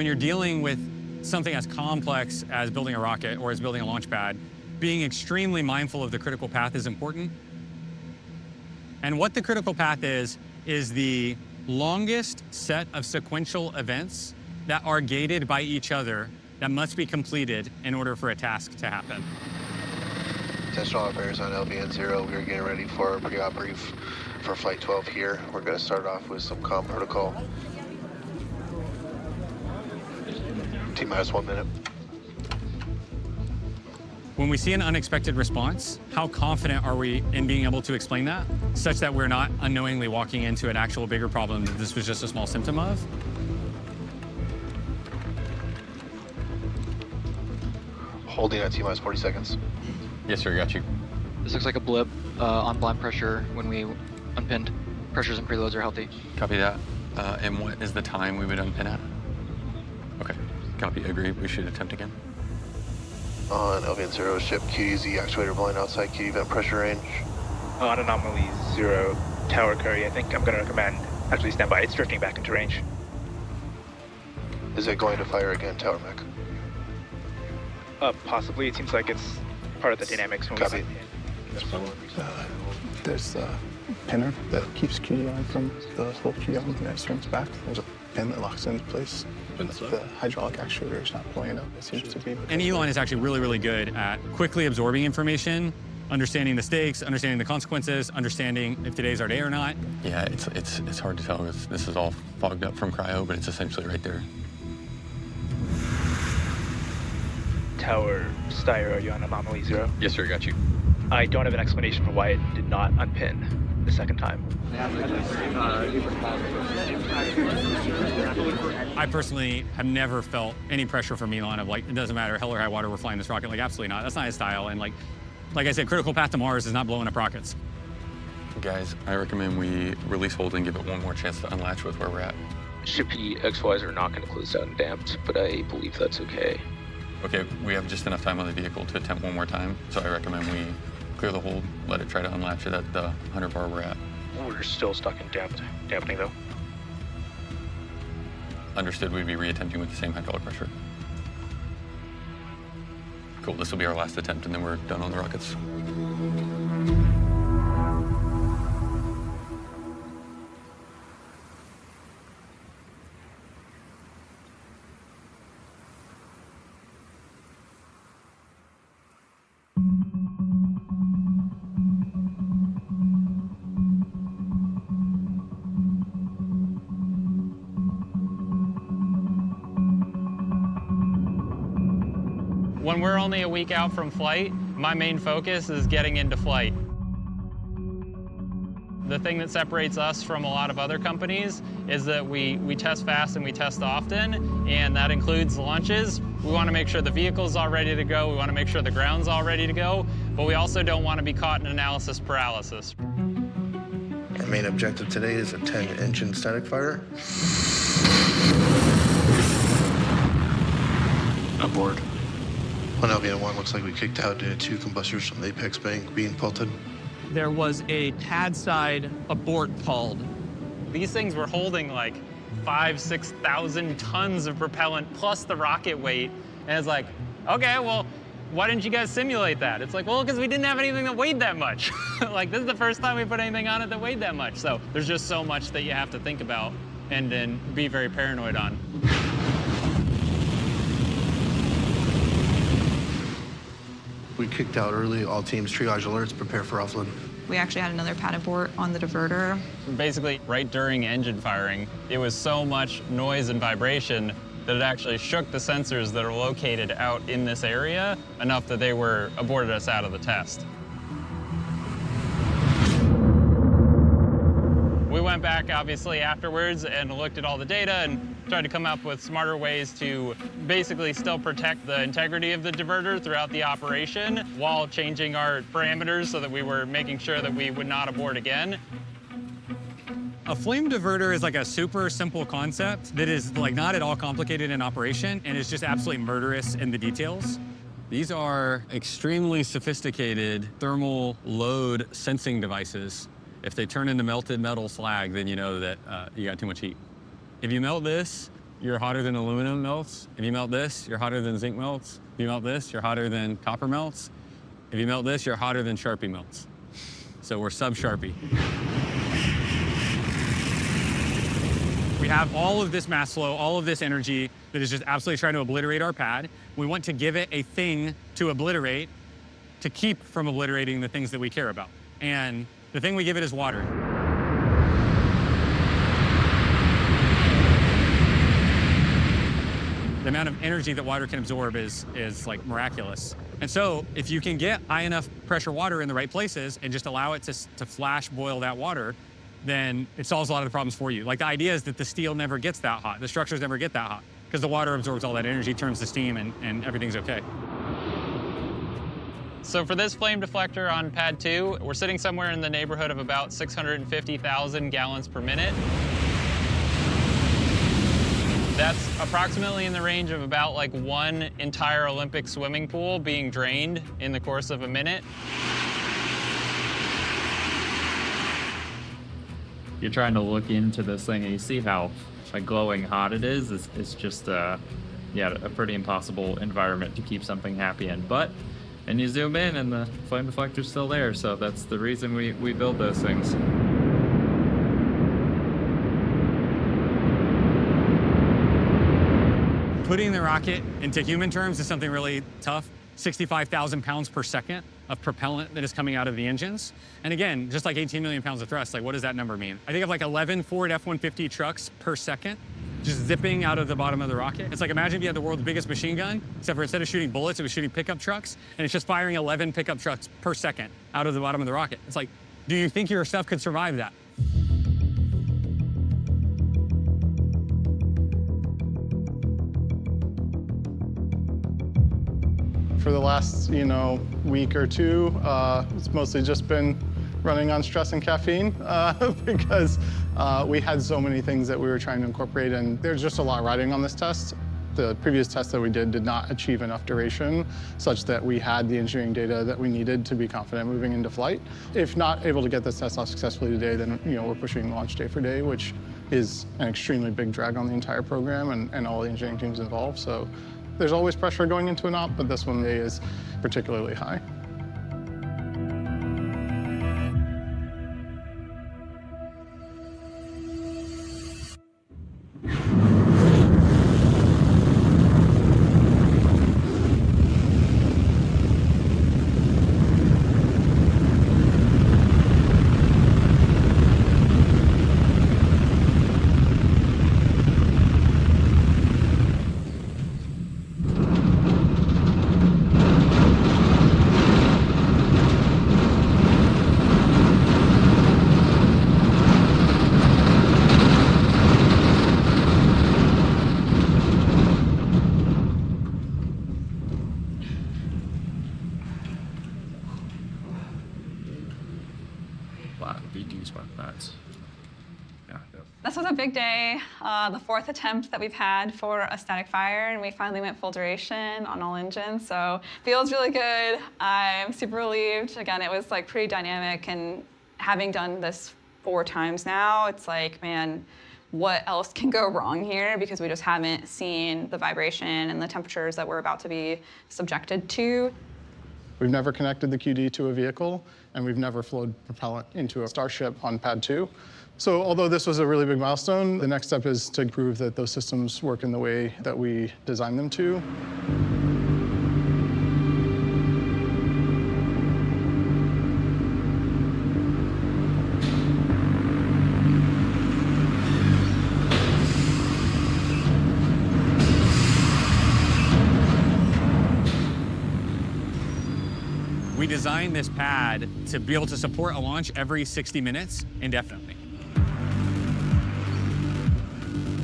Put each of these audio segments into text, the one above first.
when you're dealing with something as complex as building a rocket or as building a launch pad, being extremely mindful of the critical path is important. And what the critical path is the longest set of sequential events that are gated by each other that must be completed in order for a task to happen. Attention all operators on LVN0. We're getting ready for a pre-op brief for Flight 12 here. We're going to start off with some comm protocol. T-minus 1 minute. When we see an unexpected response, how confident are we in being able to explain that, such that we're not unknowingly walking into an actual bigger problem that this was just a small symptom of? Holding at T-minus 40 seconds. Yes, sir, got you. This looks like a blip on blind pressure when we unpinned. Pressures and preloads are healthy. Copy that. And what is the time we would unpin at? Okay, copy, agree. We should attempt again. On LVN0, ship QDZ actuator blowing outside QD vent pressure range. On anomaly 0, tower curry, I think I'm going to recommend actually stand by. It's drifting back into range. Is it going to fire again, tower mech? Possibly. It seems like it's part of the dynamics when Copy. There's a pinner that keeps QD on from the whole QD on and it swings back. There's a pin that locks into place. The hydraulic actuator is not pulling it up. It seems to be. And Elon is actually really, really good at quickly absorbing information, understanding the stakes, understanding the consequences, understanding if today's our day or not. Yeah, it's hard to tell because this is all fogged up from cryo, but it's essentially right there. Tower Styre, are you on anomaly 0? Yes, sir, got you. I don't have an explanation for why it did not unpin the second time. I personally have never felt any pressure from Elon of like, it doesn't matter, hell or high water, we're flying this rocket. Like, absolutely not. That's not his style. And like I said, critical path to Mars is not blowing up rockets. Guys, I recommend we release hold and give it one more chance to unlatch with where we're at. Ship XYs are not going to close down and damped, but I believe that's okay. Okay, we have just enough time on the vehicle to attempt one more time, so I recommend we clear the hold, let it try to unlatch it at the 100 bar we're at. We're still stuck in dampening though. Understood, we'd be reattempting with the same hydraulic pressure. Cool, this will be our last attempt and then we're done on the rockets. When we're only a week out from flight, my main focus is getting into flight. The thing that separates us from a lot of other companies is that we test fast and we test often, and that includes launches. We want to make sure the vehicle's all ready to go. We want to make sure the ground's all ready to go, but we also don't want to be caught in analysis paralysis. Our main objective today is a 10-engine static fighter. Aboard. On LVN1, looks like we kicked out due to 2 combustors from the apex bank being pelted. There was a pad side abort called. These things were holding like 5,000–6,000 tons of propellant plus the rocket weight. And it's like, okay, well, why didn't you guys simulate that? It's like, well, because we didn't have anything that weighed that much. Like, this is the first time we put anything on it that weighed that much. So there's just so much that you have to think about and then be very paranoid on. We kicked out early. All teams triage alerts, prepare for offload. We actually had another pad abort on the diverter. Basically, right during engine firing, it was so much noise and vibration that it actually shook the sensors that are located out in this area enough that they were aborted us out of the test. We went back, obviously, afterwards and looked at all the data and tried to come up with smarter ways to basically still protect the integrity of the diverter throughout the operation while changing our parameters so that we were making sure that we would not abort again. A flame diverter is like a super simple concept that is like not at all complicated in operation and is just absolutely murderous in the details. These are extremely sophisticated thermal load sensing devices. If they turn into melted metal slag, then you know that you got too much heat. If you melt this, you're hotter than aluminum melts. If you melt this, you're hotter than zinc melts. If you melt this, you're hotter than copper melts. If you melt this, you're hotter than Sharpie melts. So we're sub-Sharpie. We have all of this mass flow, all of this energy that is just absolutely trying to obliterate our pad. We want to give it a thing to obliterate, to keep from obliterating the things that we care about. And the thing we give it is water. The amount of energy that water can absorb is like miraculous. And so if you can get high enough pressure water in the right places and just allow it to flash boil that water, then it solves a lot of the problems for you. Like the idea is that the steel never gets that hot. The structures never get that hot because the water absorbs all that energy, turns to steam, and everything's okay. So for this flame deflector on pad 2, we're sitting somewhere in the neighborhood of about 650,000 gallons per minute. That's approximately in the range of about like one entire Olympic swimming pool being drained in the course of a minute. You're trying to look into this thing and you see how like glowing hot it is. It's just yeah, a pretty impossible environment to keep something happy in. And you zoom in and the flame deflector's still there, so that's the reason we build those things. Putting the rocket into human terms is something really tough. 65,000 pounds per second of propellant that is coming out of the engines. And again, just like 18 million pounds of thrust, like what does that number mean? I think of like 11 Ford F-150 trucks per second just zipping out of the bottom of the rocket. It's like imagine if you had the world's biggest machine gun, except for instead of shooting bullets, it was shooting pickup trucks, and it's just firing 11 pickup trucks per second out of the bottom of the rocket. It's like, do you think your stuff could survive that? For the last, week or two, it's mostly just been running on stress and caffeine because we had so many things that we were trying to incorporate, and there's just a lot riding on this test. The previous test that we did not achieve enough duration such that we had the engineering data that we needed to be confident moving into flight. If not able to get this test off successfully today, then we're pushing launch day for day, which is an extremely big drag on the entire program and all the engineering teams involved. So there's always pressure going into an op, but this one is particularly high. This was a big day, the 4th attempt that we've had for a static fire, and we finally went full duration on all engines, so feels really good. I'm super relieved. Again, it was like pretty dynamic, and having done this 4 times now, it's like, man, what else can go wrong here? Because we just haven't seen the vibration and the temperatures that we're about to be subjected to. We've never connected the QD to a vehicle, and we've never flowed propellant into a Starship on pad 2. So although this was a really big milestone, the next step is to prove that those systems work in the way that we designed them to. We designed this pad to be able to support a launch every 60 minutes indefinitely.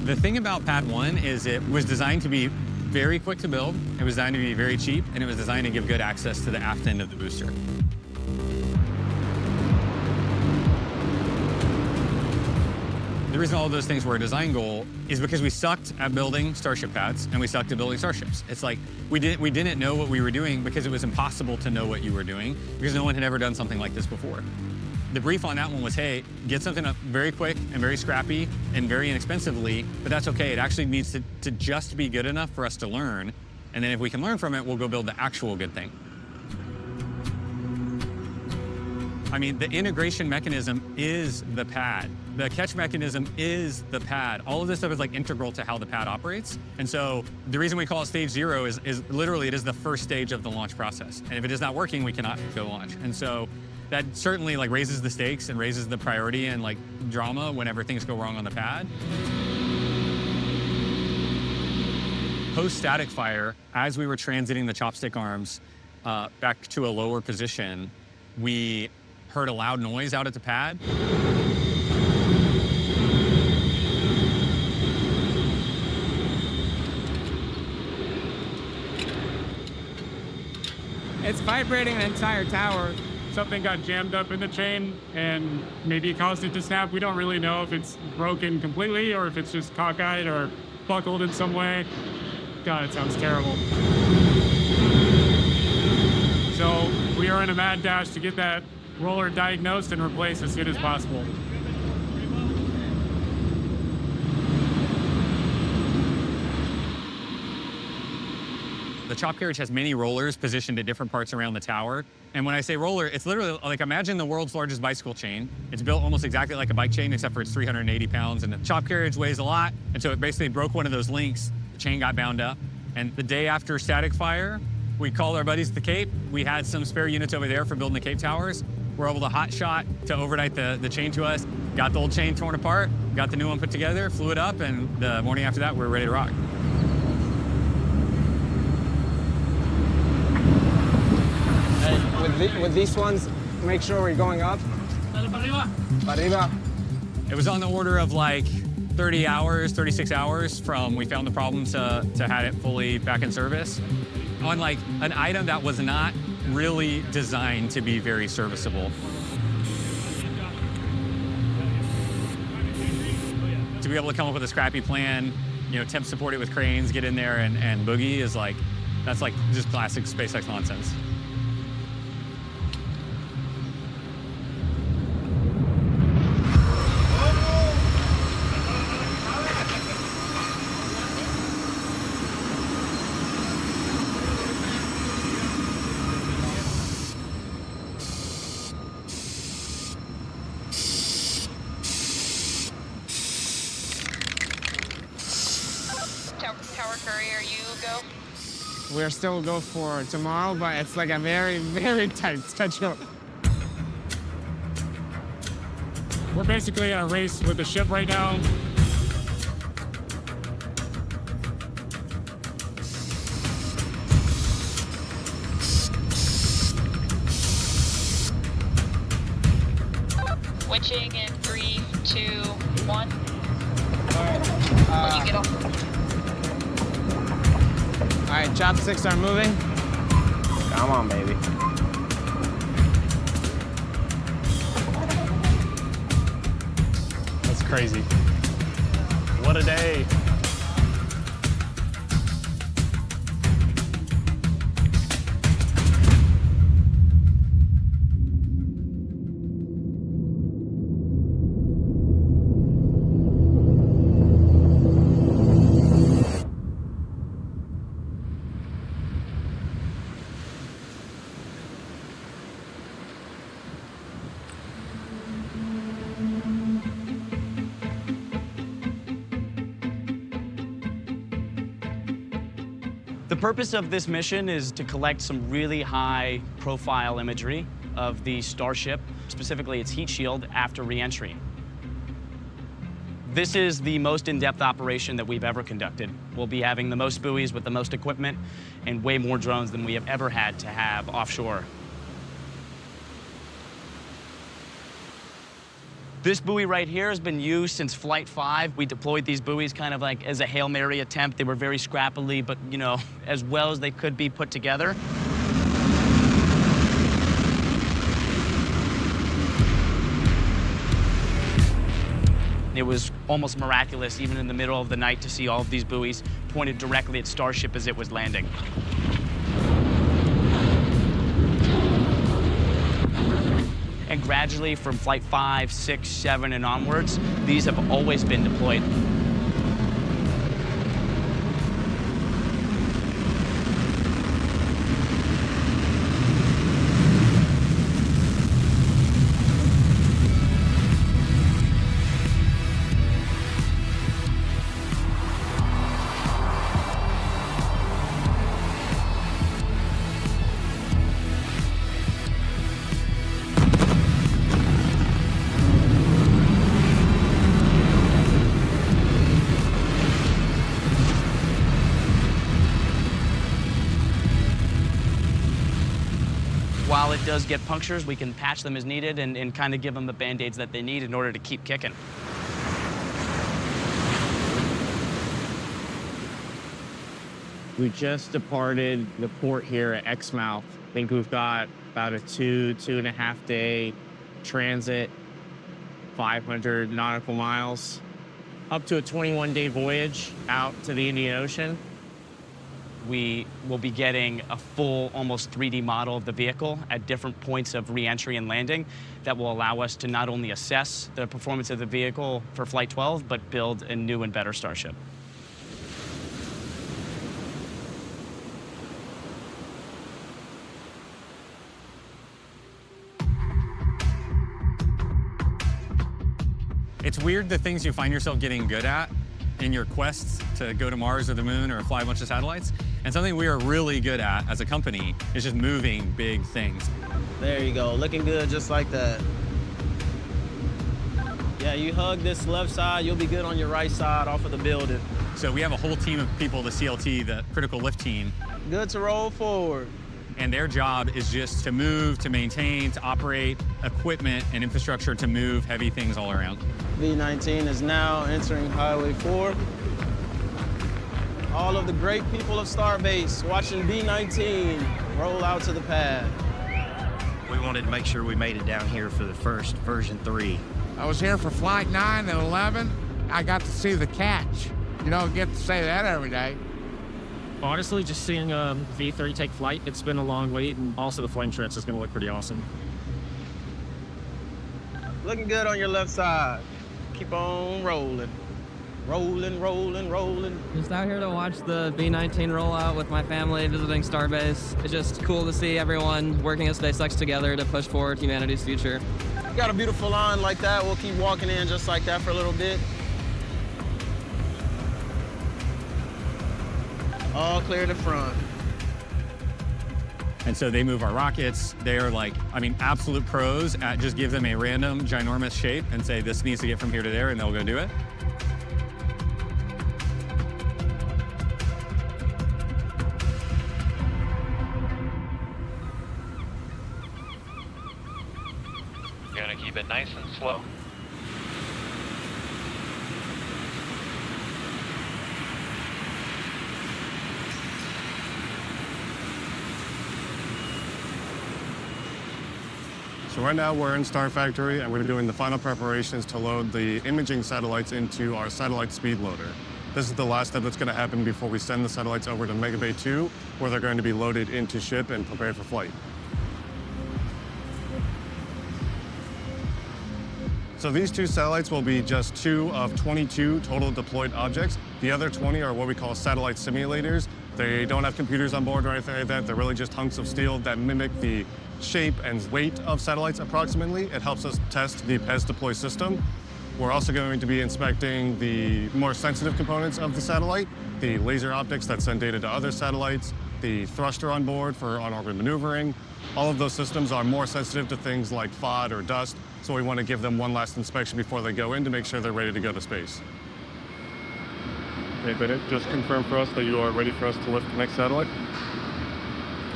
The thing about pad 1 is it was designed to be very quick to build, it was designed to be very cheap, and it was designed to give good access to the aft end of the booster. The reason all of those things were a design goal is because we sucked at building Starship pads and we sucked at building Starships. It's like we didn't know what we were doing because it was impossible to know what you were doing because no one had ever done something like this before. the brief on that one was, hey, get something up very quick and very scrappy and very inexpensively, but that's okay. It actually needs to just be good enough for us to learn. And then if we can learn from it, we'll go build the actual good thing. I mean, the integration mechanism is the pad. The catch mechanism is the pad. All of this stuff is like integral to how the pad operates. And so the reason we call it stage 0 is literally it is the first stage of the launch process. And if it is not working, we cannot go launch. And so that certainly like raises the stakes and raises the priority and like drama whenever things go wrong on the pad. Post static fire, as we were transiting the chopstick arms back to a lower position, we heard a loud noise out at the pad. It's vibrating the entire tower. Something got jammed up in the chain and maybe it caused it to snap. We don't really know if it's broken completely or if it's just cockeyed or buckled in some way. God, it sounds terrible. So we are in a mad dash to get that roller diagnosed and replaced as soon as possible. The chop carriage has many rollers positioned at different parts around the tower. And when I say roller, it's literally like, imagine the world's largest bicycle chain. It's built almost exactly like a bike chain, except for it's 380 pounds. And the chop carriage weighs a lot. And so it basically broke one of those links. The chain got bound up. And the day after static fire, we called our buddies at the Cape. We had some spare units over there for building the Cape towers. We're able to hot shot to overnight the chain to us, got the old chain torn apart, got the new one put together, flew it up, and the morning after that, we were ready to rock. With these ones, make sure we're going up. Arriba. It was on the order of like 30 hours, 36 hours from we found the problem to had it fully back in service. On like an item that was not really designed to be very serviceable. To be able to come up with a scrappy plan, you know, temp support it with cranes, get in there and boogie is like, that's like just classic SpaceX nonsense. We're still go for tomorrow, but it's like a very, very tight schedule. We're basically in a race with the ship right now. Switching in 3, 2, 1. All right. When you get off. All right, chopsticks are moving. Come on, baby. That's crazy. What a day. The purpose of this mission is to collect some really high-profile imagery of the Starship, specifically its heat shield, after re-entry. This is the most in-depth operation that we've ever conducted. We'll be having the most buoys with the most equipment and way more drones than we have ever had to have offshore. This buoy right here has been used since Flight 5. We deployed these buoys kind of like as a Hail Mary attempt. They were very scrappily, but, you know, as well as they could be put together. It was almost miraculous, even in the middle of the night, to see all of these buoys pointed directly at Starship as it was landing. And gradually from flight 5, 6, 7, and onwards, these have always been deployed. While it does get punctures, we can patch them as needed and kind of give them the Band-Aids that they need in order to keep kicking. We just departed the port here at Exmouth. I think we've got about a 2.5 day transit, 500 nautical miles, up to a 21-day voyage out to the Indian Ocean. We will be getting a full, almost 3D model of the vehicle at different points of re-entry and landing that will allow us to not only assess the performance of the vehicle for Flight 12, but build a new and better Starship. It's weird the things you find yourself getting good at in your quests to go to Mars or the moon or fly a bunch of satellites. And something we are really good at as a company is just moving big things. There you go, looking good just like that. Yeah, you hug this left side, you'll be good on your right side off of the building. So we have a whole team of people, the CLT, the critical lift team. Good to roll forward. And their job is just to move, to maintain, to operate equipment and infrastructure to move heavy things all around. B-19 is now entering Highway 4. All of the great people of Starbase watching B-19 roll out to the pad. We wanted to make sure we made it down here for the first version 3. I was here for Flight 9 and 11. I got to see the catch. You don't get to say that every day. Honestly, just seeing V3 take flight, it's been a long wait, and also the flame trench is going to look pretty awesome. Looking good on your left side. Keep on rolling. Rolling, rolling, rolling. Just out here to watch the B-19 roll out with my family visiting Starbase. It's just cool to see everyone working as SpaceX together to push forward humanity's future. Got a beautiful line like that. We'll keep walking in just like that for a little bit. All clear to front. And so they move our rockets. They are like, I mean, absolute pros at just give them a random, ginormous shape and say, this needs to get from here to there, and they'll go do it. You're gonna keep it nice and slow. So right now we're in Star Factory and we're doing the final preparations to load the imaging satellites into our satellite speed loader. This is the last step that's going to happen before we send the satellites over to Mega Bay 2, where they're going to be loaded into ship and prepared for flight. So these 2 satellites will be just 2 of 22 total deployed objects. The other 20 are what we call satellite simulators. They don't have computers on board or anything like that. They're really just hunks of steel that mimic the shape and weight of satellites approximately. It helps us test the PES deploy system. We're also going to be inspecting the more sensitive components of the satellite, the laser optics that send data to other satellites, the thruster on board for on-orbit maneuvering. All of those systems are more sensitive to things like FOD or dust, so we want to give them one last inspection before they go in to make sure they're ready to go to space. Hey, Bennett, just confirm for us that you are ready for us to lift the next satellite.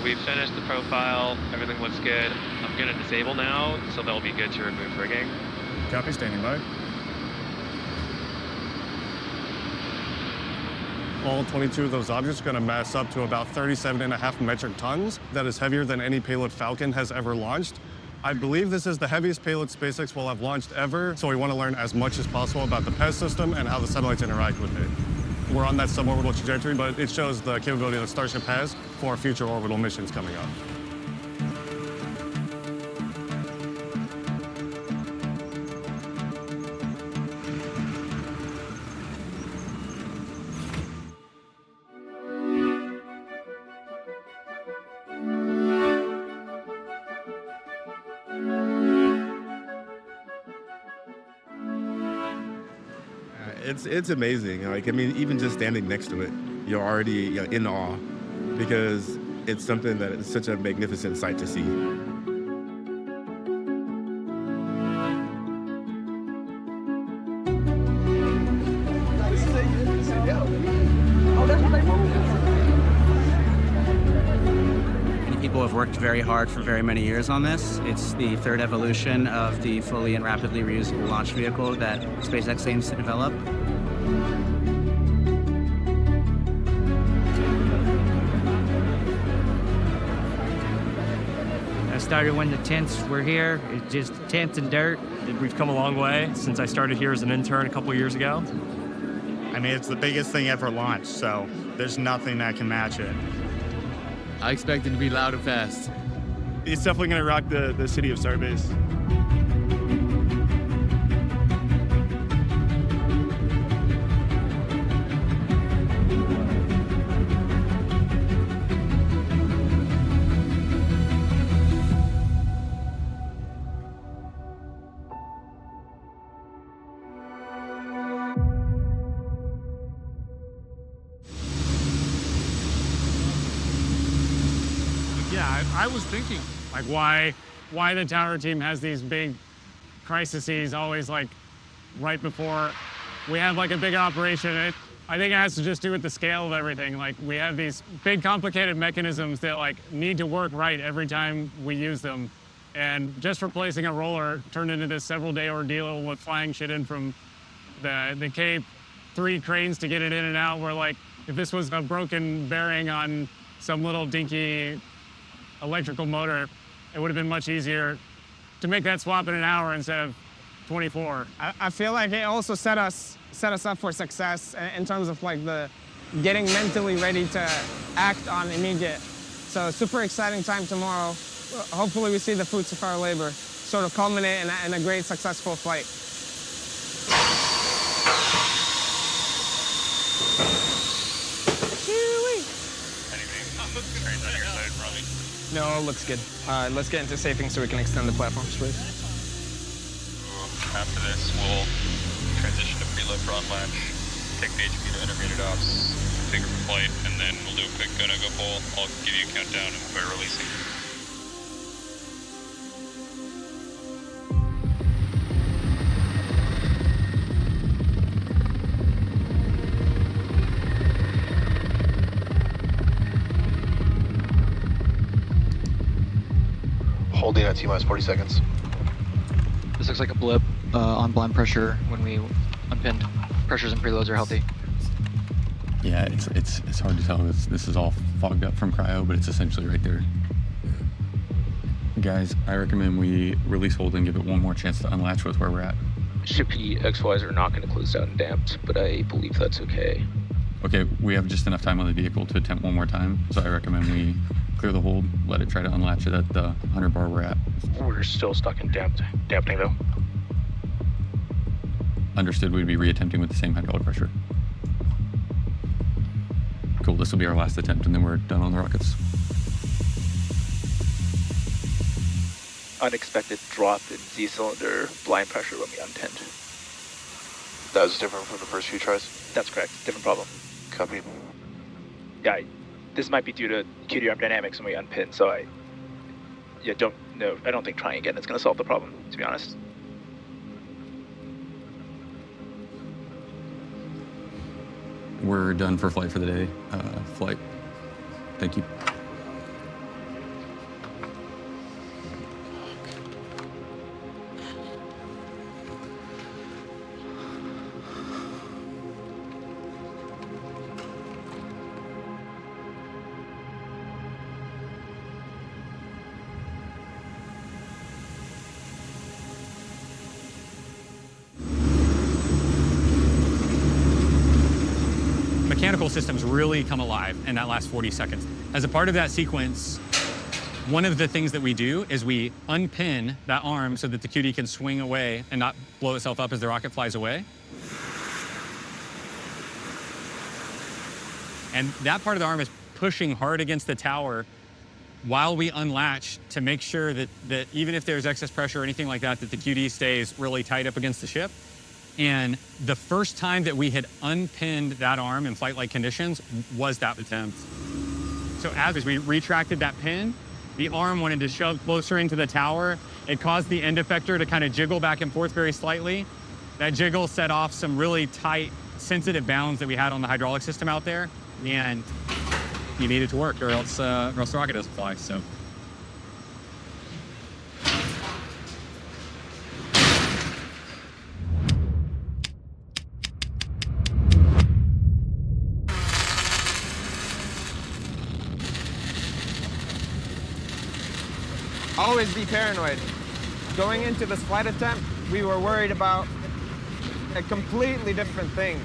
We've finished the profile, everything looks good. I'm gonna disable now, so they'll be good to remove rigging. Copy, standing by. All 22 of those objects are going to mass up to about 37.5 metric tons. That is heavier than any payload Falcon has ever launched. I believe this is the heaviest payload SpaceX will have launched ever, so we want to learn as much as possible about the PES system and how the satellites interact with it. We're on that suborbital trajectory, but it shows the capability that Starship has for future orbital missions coming up. it's amazing. Like, I mean, even just standing next to it, you're already in awe because it's something that is such a magnificent sight to see. People have worked very hard for very many years on this. It's the third evolution of the fully and rapidly reusable launch vehicle that SpaceX aims to develop. I started when the tents were here. It's just tents and dirt. We've come a long way since I started here as an intern a couple years ago. I mean, it's the biggest thing ever launched, so there's nothing that can match it. I expect it to be loud and fast. It's definitely going to rock the city of Starbase. Yeah, I was thinking, like, why the tower team has these big crises always, like, right before we have, like, a big operation. I think it has to just do with the scale of everything. Like, we have these big, complicated mechanisms that, like, need to work right every time we use them. And just replacing a roller turned into this several-day ordeal with flying shit in from the Cape, 3 cranes to get it in and out, where, like, if this was a broken bearing on some little dinky electrical motor, it would have been much easier to make that swap in an hour instead of 24. I feel like it also set us up for success in terms of like the getting mentally ready to act on immediate. So super exciting time tomorrow. Hopefully we see the fruits of our labor sort of culminate in a great successful flight. No, it looks good. Let's get into safing so we can extend the platforms, please. After this, we'll transition to preload for on-latch, take the HP to integrated ops, figure for flight, and then we'll do a quick go-no-go poll. I'll give you a countdown and we're releasing. Holding at T-minus 40 seconds. This looks like a blip on blind pressure when we unpinned. Pressures and preloads are healthy. Yeah, it's hard to tell. This is all fogged up from cryo, but it's essentially right there. Guys, I recommend we release hold and give it one more chance to unlatch with where we're at. Ship XYs are not going to close down and damped, but I believe that's okay. Okay, we have just enough time on the vehicle to attempt one more time, so I recommend we clear the hold, let it try to unlatch it at the 100 bar we're at. We're still stuck in dampening though. Understood, we'd be reattempting with the same hydraulic pressure. Cool, this will be our last attempt and then we're done on the rockets. Unexpected drop in Z-cylinder blind pressure when we unpinned. That was different from the first few tries? That's correct, different problem. Copy. Yeah, this might be due to QD arm dynamics when we unpin, so I don't think trying again is going to solve the problem, to be honest. We're done for flight for the day. Flight. Thank you. Mechanical systems really come alive in that last 40 seconds. As a part of that sequence, one of the things that we do is we unpin that arm so that the QD can swing away and not blow itself up as the rocket flies away. And that part of the arm is pushing hard against the tower while we unlatch to make sure that even if there's excess pressure or anything like that, that the QD stays really tight up against the ship. And the first time that we had unpinned that arm in flight-like conditions was that attempt. So as we retracted that pin, the arm wanted to shove closer into the tower. It caused the end effector to kind of jiggle back and forth very slightly. That jiggle set off some really tight, sensitive bounds that we had on the hydraulic system out there. And you need it to work, or else the rocket doesn't fly, so. Always be paranoid. Going into this flight attempt, we were worried about a completely different thing,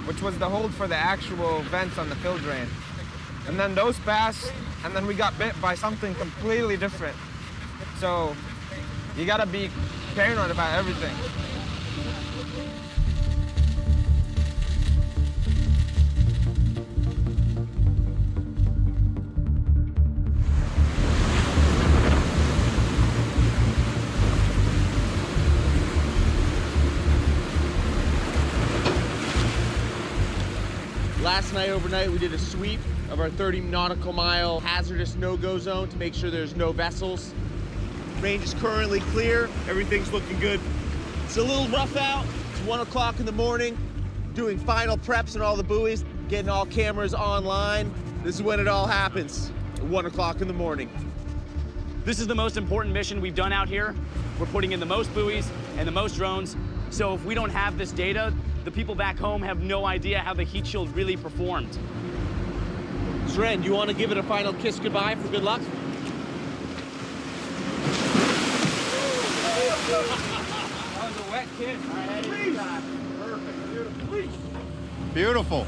which was the hold for the actual vents on the fill drain. And then those passed, and then we got bit by something completely different. So you gotta be paranoid about everything. Last night, overnight, we did a sweep of our 30 nautical mile hazardous no-go zone to make sure there's no vessels. Range is currently clear. Everything's looking good. It's a little rough out. It's 1 o'clock in the morning. Doing final preps on all the buoys, getting all cameras online. This is when it all happens, at 1 o'clock in the morning. This is the most important mission we've done out here. We're putting in the most buoys and the most drones. So if we don't have this data, the people back home have no idea how the heat shield really performed. Sren, do you want to give it a final kiss goodbye for good luck? That was a wet kiss. Perfect. Beautiful. Beautiful.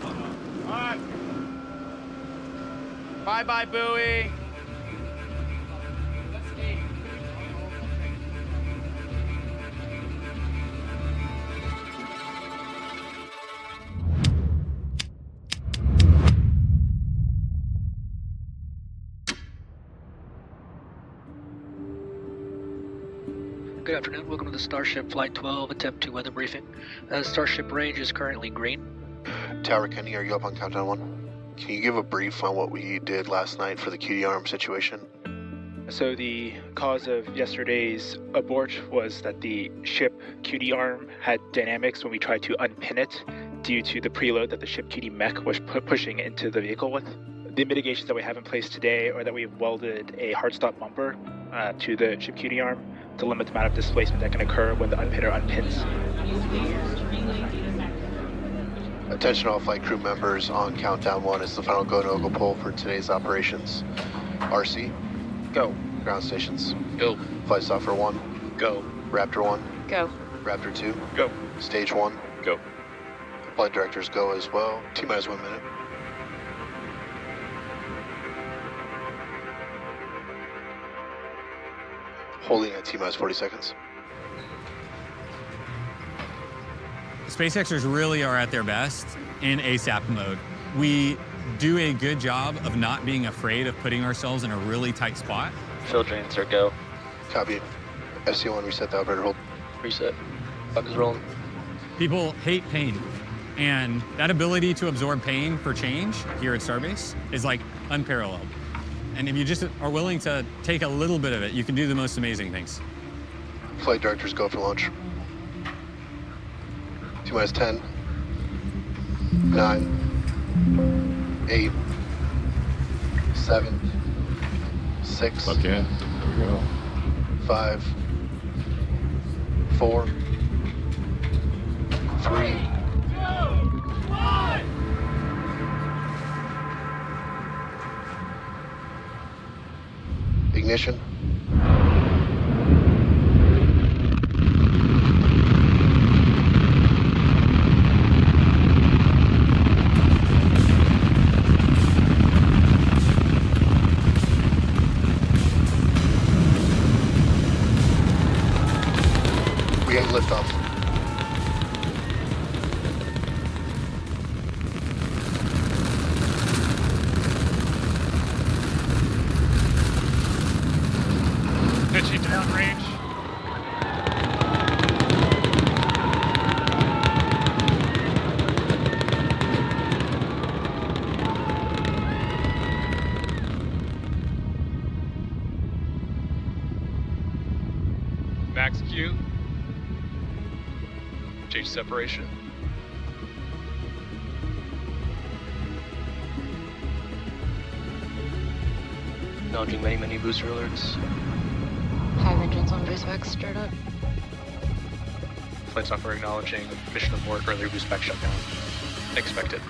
All right. Bye-bye, buoy. Good afternoon, welcome to the Starship Flight 12 Attempt 2 weather briefing. Starship range is currently green. Tower Kenny, are you up on countdown 1? Can you give a brief on what we did last night for the QD arm situation? So the cause of yesterday's abort was that the ship QD arm had dynamics when we tried to unpin it due to the preload that the ship QD mech was pushing into the vehicle with. The mitigations that we have in place today are that we've welded a hard stop bumper to the ship QD arm to limit the amount of displacement that can occur when the unpinner unpins. Attention all flight crew members, on countdown 1 is the final go-no-go poll for today's operations. RC? Go. Ground stations? Go. Flight software 1? Go. Raptor 1? Go. Raptor 2? Go. Stage 1? Go. Flight directors go as well. T-minus 1 minute. Holding at T-minus 40 seconds. SpaceXers really are at their best in ASAP mode. We do a good job of not being afraid of putting ourselves in a really tight spot. Fill drains are go. Copy. SC1, reset the operator hold. Reset. Clock is rolling. People hate pain, and that ability to absorb pain for change here at Starbase is like unparalleled. And if you just are willing to take a little bit of it, you can do the most amazing things. Flight directors go for launch. T-minus 10, 9, 8, 7, 6, Okay, there we go. 5, 4, 3, 1. Ignition. We have liftoff. Pitching downrange. max Q. Change separation. Acknowledging many booster alerts. 5 engines on SpaceX startup. Flight software acknowledging mission abort, earlier boost back shutdown. Expected.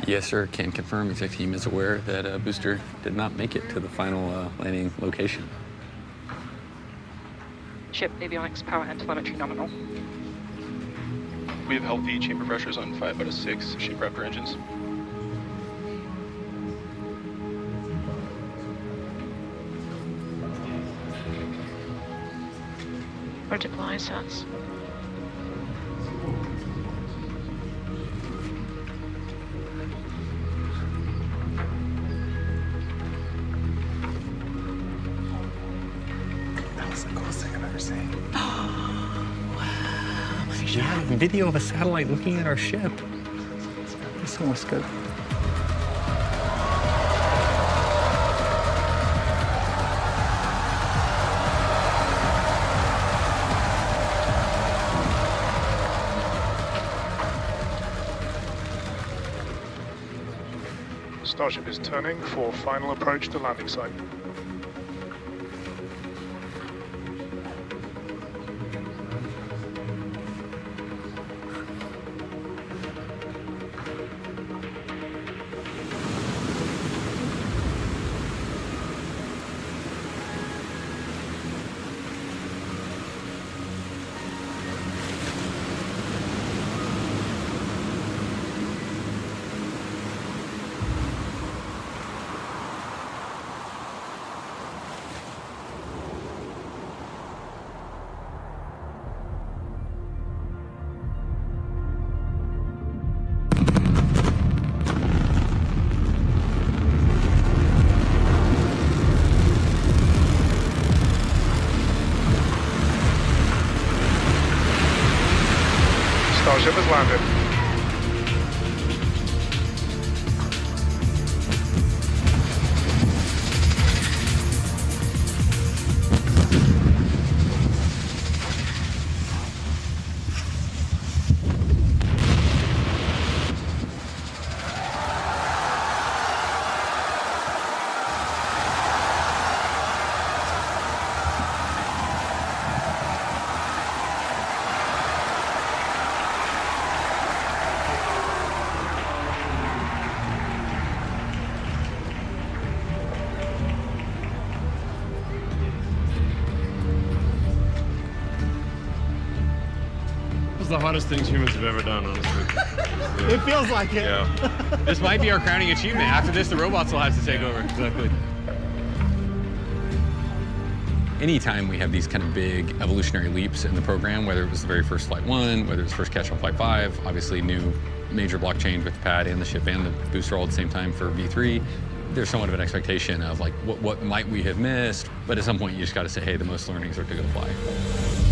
Yes, sir. Can confirm. Exec team is aware that a booster did not make it to the final landing location. Ship avionics power and telemetry nominal. We have healthy chamber pressures on 5 out of 6 ship Raptor engines. Vertical ISATs. That was the coolest thing I've ever seen. Yeah, video of a satellite looking at our ship. This one was good. Starship is turning for final approach to landing site. Starship has landed. The hottest things humans have ever done, honestly. It feels like it. Yeah. This might be our crowning achievement. After this, the robots will have to take over. Exactly. Anytime we have these kind of big evolutionary leaps in the program, whether it was the very first Flight 1, whether it was first catch on Flight 5, obviously new major block change with the pad and the ship and the booster all at the same time for V3, there's somewhat of an expectation of like, what might we have missed? But at some point, you just got to say, hey, the most learnings are to go fly.